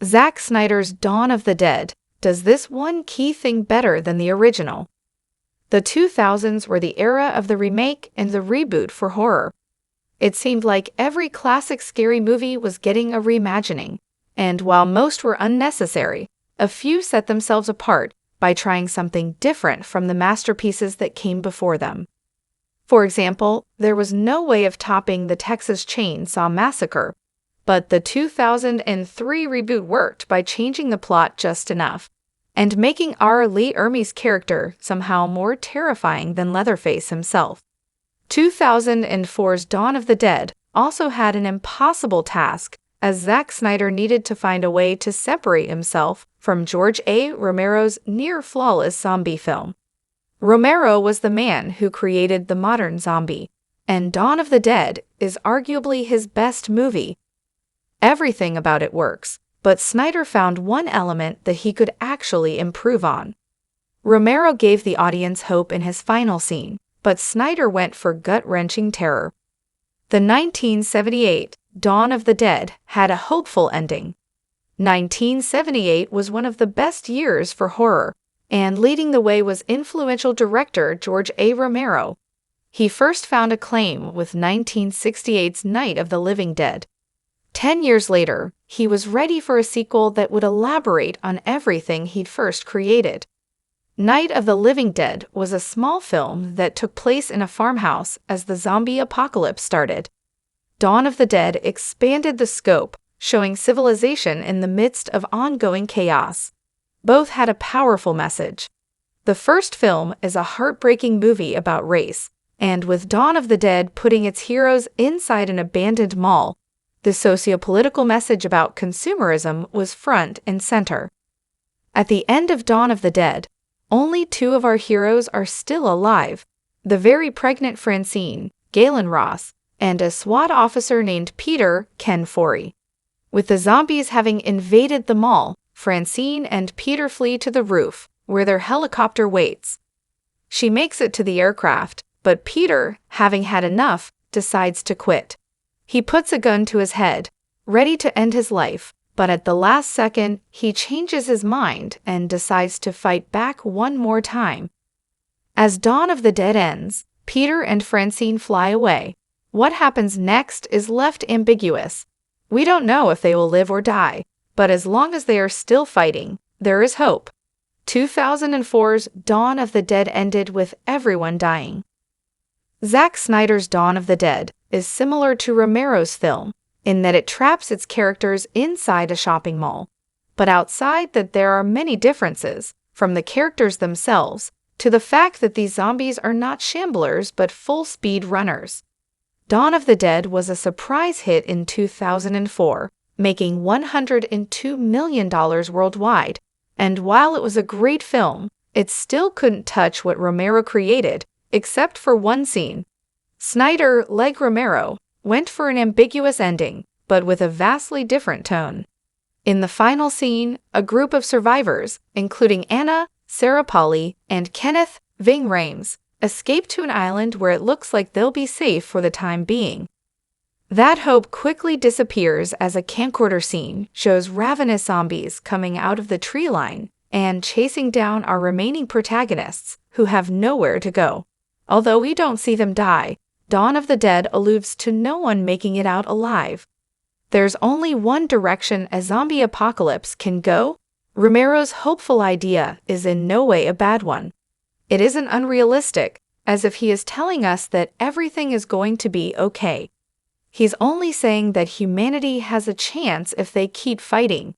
Zack Snyder's Dawn of the Dead does this one key thing better than the original. The 2000s were the era of the remake and the reboot for horror. It seemed like every classic scary movie was getting a reimagining, and while most were unnecessary, a few set themselves apart by trying something different from the masterpieces that came before them. For example, there was no way of topping the Texas Chainsaw Massacre, but the 2003 reboot worked by changing the plot just enough, and making R. Lee Ermey's character somehow more terrifying than Leatherface himself. 2004's Dawn of the Dead also had an impossible task, as Zack Snyder needed to find a way to separate himself from George A. Romero's near-flawless zombie film. Romero was the man who created the modern zombie, and Dawn of the Dead is arguably his best movie. Everything about it works, but Snyder found one element that he could actually improve on. Romero gave the audience hope in his final scene, but Snyder went for gut-wrenching terror. The 1978 Dawn of the Dead had a hopeful ending. 1978 was one of the best years for horror, and leading the way was influential director George A. Romero. He first found acclaim with 1968's Night of the Living Dead. 10 years later, he was ready for a sequel that would elaborate on everything he'd first created. Night of the Living Dead was a small film that took place in a farmhouse as the zombie apocalypse started. Dawn of the Dead expanded the scope, showing civilization in the midst of ongoing chaos. Both had a powerful message. The first film is a heartbreaking movie about race, and with Dawn of the Dead putting its heroes inside an abandoned mall, the socio-political message about consumerism was front and center. At the end of Dawn of the Dead, only two of our heroes are still alive, the very pregnant Francine, Galen Ross, and a SWAT officer named Peter, Ken Forey. With the zombies having invaded the mall, Francine and Peter flee to the roof, where their helicopter waits. She makes it to the aircraft, but Peter, having had enough, decides to quit. He puts a gun to his head, ready to end his life, but at the last second, he changes his mind and decides to fight back one more time. As Dawn of the Dead ends, Peter and Francine fly away. What happens next is left ambiguous. We don't know if they will live or die, but as long as they are still fighting, there is hope. 2004's Dawn of the Dead ended with everyone dying. Zack Snyder's Dawn of the Dead is similar to Romero's film in that it traps its characters inside a shopping mall. But outside that there are many differences, from the characters themselves to the fact that these zombies are not shamblers but full-speed runners. Dawn of the Dead was a surprise hit in 2004, making $102 million worldwide, and while it was a great film, it still couldn't touch what Romero created, except for one scene. Snyder, like Romero, went for an ambiguous ending, but with a vastly different tone. In the final scene, a group of survivors, including Anna, Sarah Polly, and Kenneth Ving Rhames, escape to an island where it looks like they'll be safe for the time being. That hope quickly disappears as a camcorder scene shows ravenous zombies coming out of the tree line and chasing down our remaining protagonists who have nowhere to go. Although we don't see them die, Dawn of the Dead alludes to no one making it out alive. There's only one direction a zombie apocalypse can go. Romero's hopeful idea is in no way a bad one. It isn't unrealistic, as if he is telling us that everything is going to be okay. He's only saying that humanity has a chance if they keep fighting.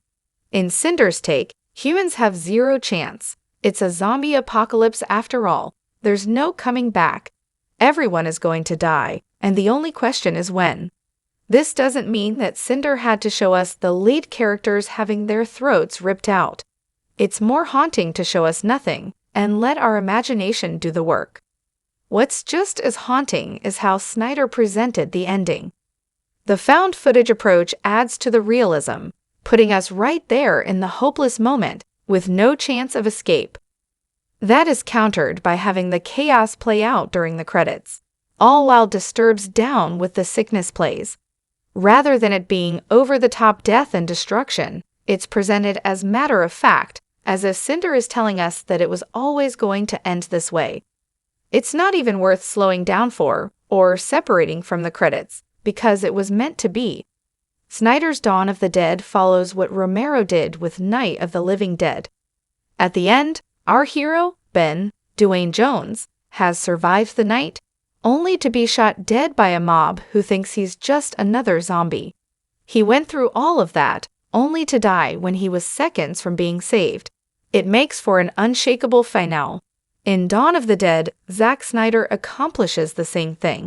In Cinder's take, humans have zero chance. It's a zombie apocalypse after all. There's no coming back. Everyone is going to die, and the only question is when. This doesn't mean that Cinder had to show us the lead characters having their throats ripped out. It's more haunting to show us nothing and let our imagination do the work. What's just as haunting is how Snyder presented the ending. The found footage approach adds to the realism, putting us right there in the hopeless moment with no chance of escape. That is countered by having the chaos play out during the credits, all while Disturbed's down with the sickness plays. Rather than it being over-the-top death and destruction, It's presented as matter of fact, as if Cinder is telling us that it was always going to end this way. It's not even worth slowing down for, or separating from the credits, because it was meant to be. Snyder's Dawn of the Dead follows what Romero did with Night of the Living Dead. At the end, our hero, Ben, Dwayne Jones, has survived the night, only to be shot dead by a mob who thinks he's just another zombie. He went through all of that, only to die when he was seconds from being saved. It makes for an unshakable finale. In Dawn of the Dead, Zack Snyder accomplishes the same thing.